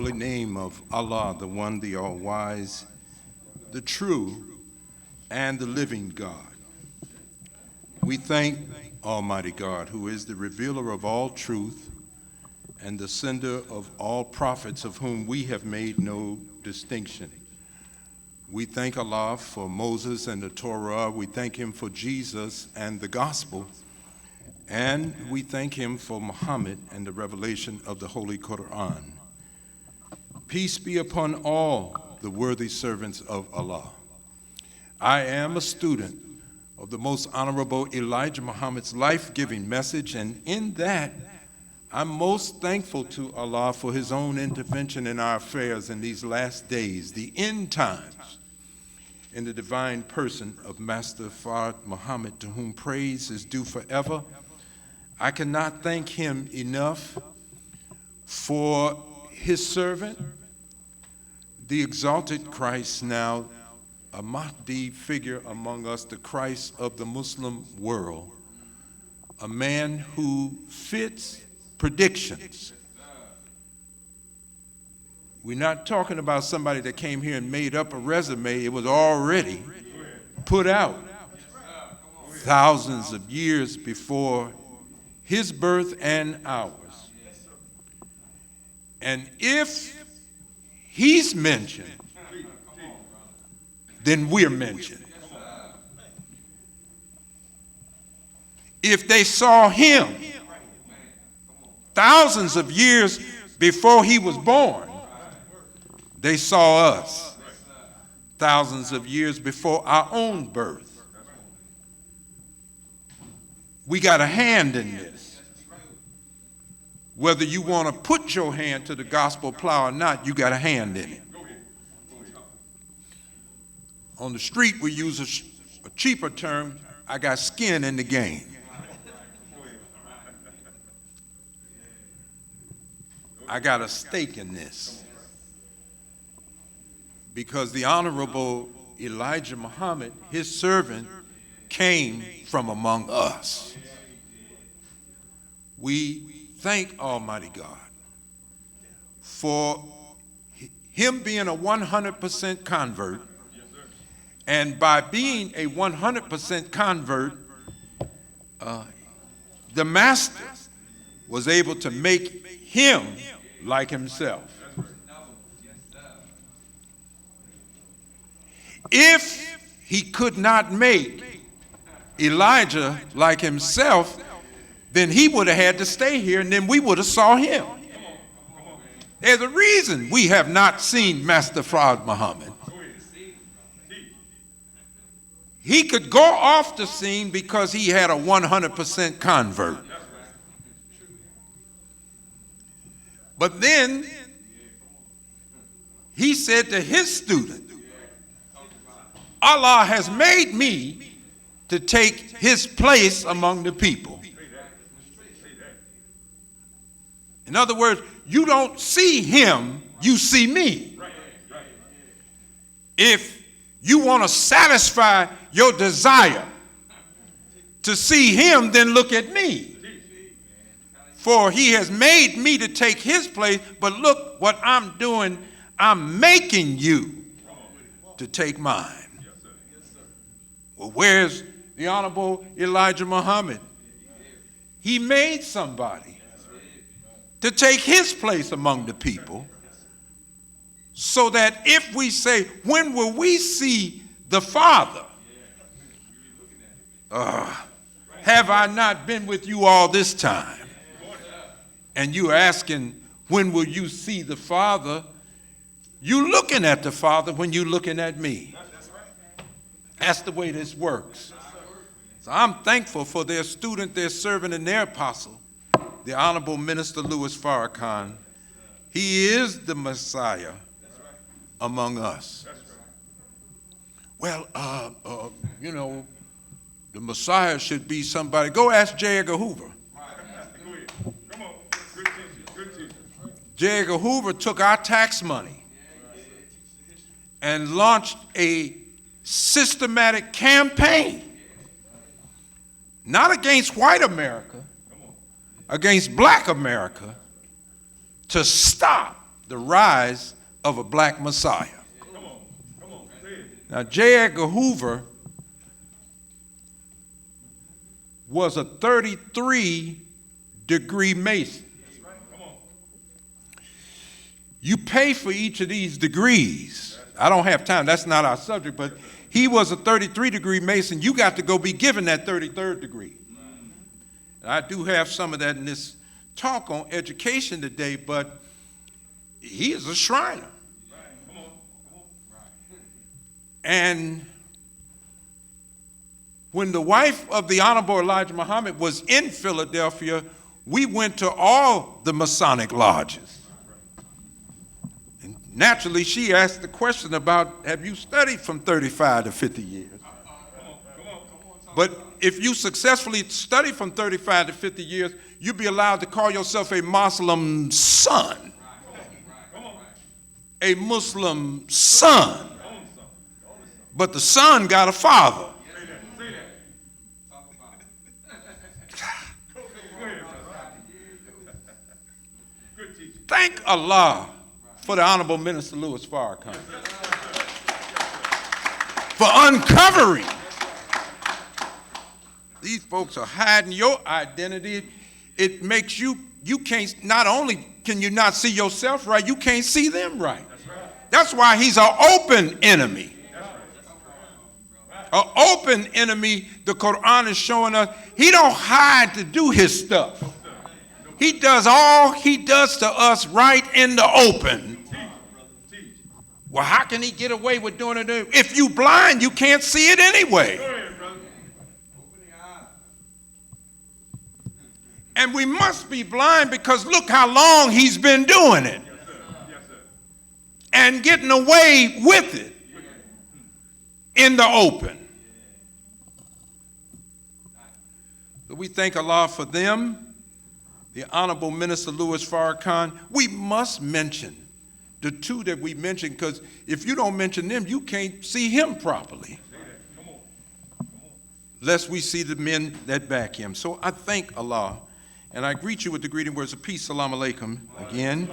holy name of Allah, the one, the all-wise, the true, and the living God. We thank Almighty God, who is the revealer of all truth and the sender of all prophets, of whom we have made no distinction. We thank Allah for Moses and the Torah. We thank him for Jesus and the gospel. And we thank him for Muhammad and the revelation of the Holy Quran. Peace be upon all the worthy servants of Allah. I am a student of the most honorable Elijah Muhammad's life-giving message, and in that, I'm most thankful to Allah for his own intervention in our affairs in these last days, the end times, in the divine person of Master Rodney Muhammad, to whom praise is due forever. I cannot thank him enough for his servant, the exalted Christ, now a Mahdi figure among us, the Christ of the Muslim world, a man who fits predictions. We're not talking about somebody that came here and made up a resume. It was already put out thousands of years before his birth and ours. And if he's mentioned, then we're mentioned. If they saw him thousands of years before he was born, they saw us thousands of years before our own birth. We got a hand in this. Whether you want to put your hand to the gospel plow or not, you got a hand in it. On the street, we use a cheaper term. I got skin in the game. I got a stake in this. Because the Honorable Elijah Muhammad, his servant, came from among us. We thank Almighty God for him being a 100% convert. And by being a 100% convert, the Master was able to make him like himself. If he could not make Elijah like himself, then he would have had to stay here, and then we would have saw him. There's a reason we have not seen Master Rodney Muhammad. He could go off the scene because he had a 100% convert. But then he said to his student, Allah has made me to take his place among the people. In other words, you don't see him, you see me. If you want to satisfy your desire to see him, then look at me. For he has made me to take his place, but look what I'm doing. I'm making you to take mine. Well, where's the Honorable Elijah Muhammad? He made somebody to take his place among the people, so that if we say, when will we see the Father? Have I not been with you all this time? And you're asking, when will you see the Father? You're looking at the Father when you're looking at me. That's the way this works. So I'm thankful for their student, their servant, and their apostle, the Honorable Minister Louis Farrakhan. He is the Messiah among us. Well, the Messiah should be somebody. Go ask J. Edgar Hoover. J. Edgar Hoover took our tax money and launched a systematic campaign, not against white America, against black America, to stop the rise of a black Messiah. Now, J. Edgar Hoover was a 33-degree Mason. You pay for each of these degrees. I don't have time, that's not our subject, but he was a 33-degree Mason. You got to go be given that 33rd degree. And I do have some of that in this talk on education today, but he is a Shriner. And when the wife of the Honorable Elijah Muhammad was in Philadelphia, we went to all the Masonic lodges. And naturally, she asked the question about, have you studied from 35 to 50 years? But if you successfully study from 35 to 50 years, you'll be allowed to call yourself a Muslim son. A Muslim son. But the son got a father. Thank Allah for the Honorable Minister Louis Farrakhan for uncovering. These folks are hiding your identity. It makes you can't, not only can you not see yourself right, you can't see them right. That's why he's an open enemy. An open enemy, the Quran is showing us, he don't hide to do his stuff. He does all he does to us right in the open. Well, how can he get away with doing it? If you blind, you can't see it anyway. And we must be blind because look how long he's been doing it. And getting away with it in the open. So we thank Allah for them. The Honorable Minister Louis Farrakhan. We must mention the two that we mentioned, because if you don't mention them, you can't see him properly. Lest we see the men that back him. So I thank Allah, and I greet you with the greeting words of peace. Salam alaikum again.